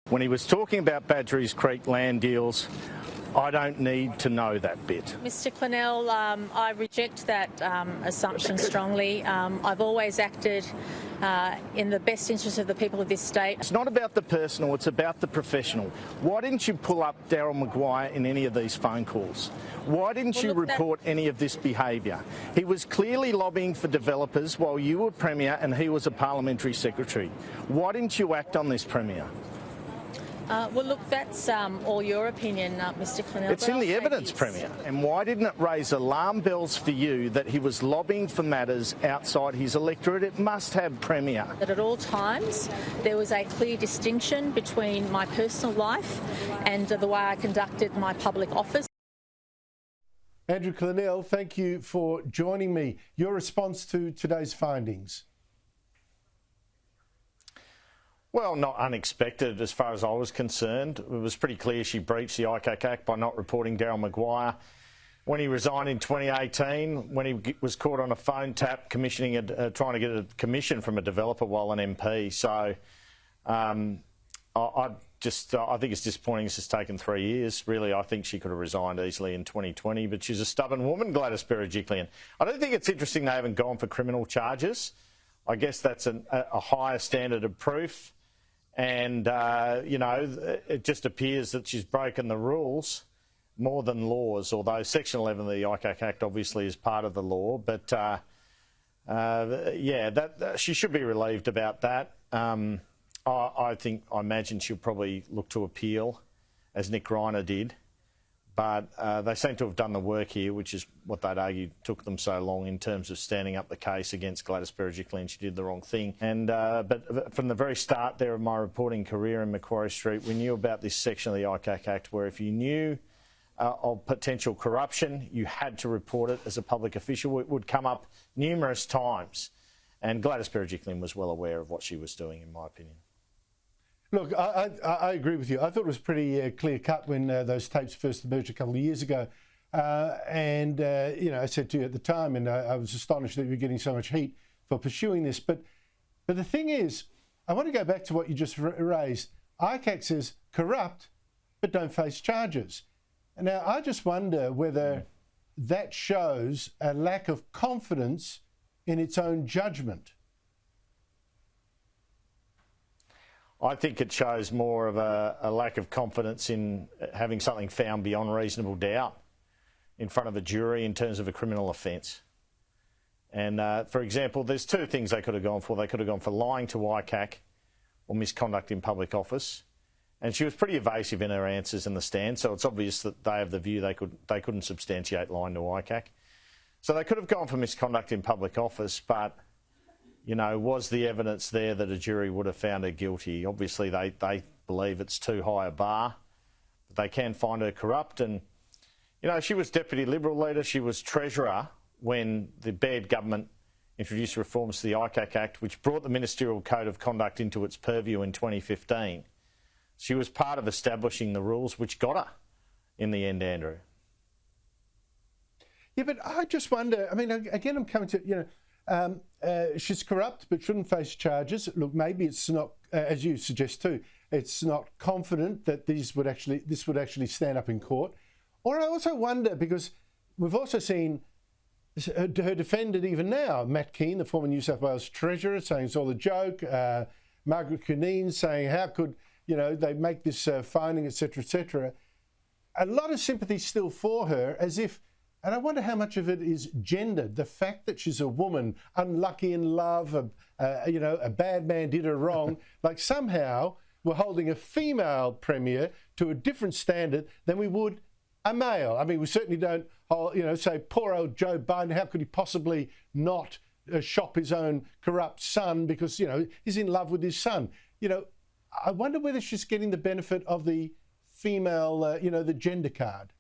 When he was talking about Badgerys Creek land deals, I don't need to know that bit. Mr Clennell, I reject that assumption strongly. I've always acted in the best interest of the people of this state. It's not about the personal, it's about the professional. Why didn't you pull up Daryl Maguire in any of these phone calls? Why didn't you report any of this behaviour? He was clearly lobbying for developers while you were Premier and he was a parliamentary secretary. Why didn't you act on this, Premier? Well, look, that's all your opinion, Mr Clennell. It's in the evidence, Premier. And why didn't it raise alarm bells for you that he was lobbying for matters outside his electorate? It must have, Premier. That at all times there was a clear distinction between my personal life and the way I conducted my public office. Andrew Clennell, thank you for joining me. Your response to today's findings? Well, not unexpected as far as I was concerned. It was pretty clear she breached the ICAC Act by not reporting Daryl Maguire. When he resigned in 2018, when he was caught on a phone tap commissioning trying to get a commission from a developer while an MP. So I think it's disappointing it's just taken 3 years. Really, I think she could have resigned easily in 2020, but she's a stubborn woman, Gladys Berejiklian. I don't think it's interesting they haven't gone for criminal charges. I guess that's a higher standard of proof. And, it just appears that she's broken the rules more than laws, although Section 11 of the ICAC Act obviously is part of the law. But, she should be relieved about that. I imagine she'll probably look to appeal, as Nick Reiner did. But they seem to have done the work here, which is what they'd argue took them so long in terms of standing up the case against Gladys Berejiklian. She did the wrong thing. And but from the very start there of my reporting career in Macquarie Street, we knew about this section of the ICAC Act where if you knew of potential corruption, you had to report it as a public official. It would come up numerous times. And Gladys Berejiklian was well aware of what she was doing, in my opinion. Look, I agree with you. I thought it was pretty clear-cut when those tapes first emerged a couple of years ago. I said to you at the time, and I was astonished that you were getting so much heat for pursuing this. But the thing is, I want to go back to what you just raised. ICAC says corrupt, but don't face charges. Now, I just wonder whether that shows a lack of confidence in its own judgment. I think it shows more of a lack of confidence in having something found beyond reasonable doubt in front of a jury in terms of a criminal offence. And, for example, there's two things they could have gone for. They could have gone for lying to ICAC or misconduct in public office. And she was pretty evasive in her answers in the stand, so it's obvious that they have the view they couldn't substantiate lying to ICAC. So they could have gone for misconduct in public office, but was the evidence there that a jury would have found her guilty? Obviously, they believe it's too high a bar. But they can find her corrupt. And, she was Deputy Liberal leader. She was Treasurer when the Baird government introduced reforms to the ICAC Act, which brought the Ministerial Code of Conduct into its purview in 2015. She was part of establishing the rules, which got her in the end, Andrew. Yeah, but I just wonder, again, I'm coming to, she's corrupt but shouldn't face charges. Look, maybe it's not, as you suggest too, it's not confident that this would actually stand up in court. Or I also wonder, because we've also seen her defendant even now, Matt Keane, the former New South Wales Treasurer, saying it's all a joke. Margaret Cuneen saying, how could, they make this finding, etc., etc. A lot of sympathy still for her, as if. And I wonder how much of it is gendered. The fact that she's a woman, unlucky in love, a bad man did her wrong. Like somehow we're holding a female premier to a different standard than we would a male. We certainly don't, say poor old Joe Biden, how could he possibly not shop his own corrupt son because, he's in love with his son. I wonder whether she's getting the benefit of the female, the gender card.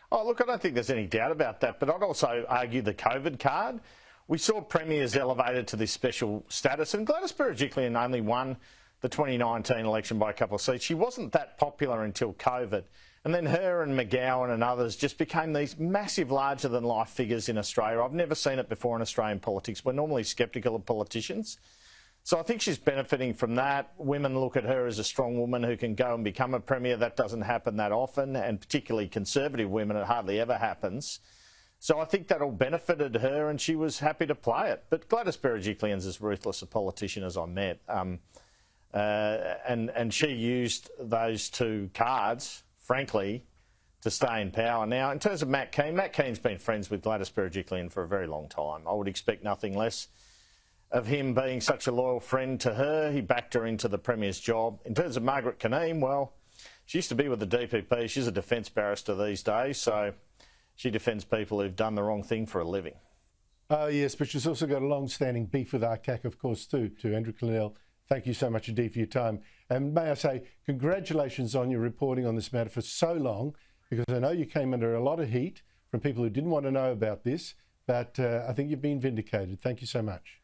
Oh, look, I don't think there's any doubt about that, but I'd also argue the COVID card. We saw premiers elevated to this special status, and Gladys Berejiklian only won the 2019 election by a couple of seats. She wasn't that popular until COVID, and then her and McGowan and others just became these massive, larger-than-life figures in Australia. I've never seen it before in Australian politics. We're normally sceptical of politicians. So I think she's benefiting from that. Women look at her as a strong woman who can go and become a premier. That doesn't happen that often, and particularly conservative women, it hardly ever happens. So I think that all benefited her, and she was happy to play it. But Gladys Berejiklian's as ruthless a politician as I met, and she used those two cards, frankly, to stay in power. Now, in terms of Matt Kean's been friends with Gladys Berejiklian for a very long time. I would expect nothing less of him being such a loyal friend to her. He backed her into the Premier's job. In terms of Margaret Keane, well, she used to be with the DPP. She's a defence barrister these days, so she defends people who've done the wrong thing for a living. Oh, yes, but she's also got a long-standing beef with ICAC, of course, too. To Andrew Clennell, thank you so much indeed for your time. And may I say, congratulations on your reporting on this matter for so long, because I know you came under a lot of heat from people who didn't want to know about this, but I think you've been vindicated. Thank you so much.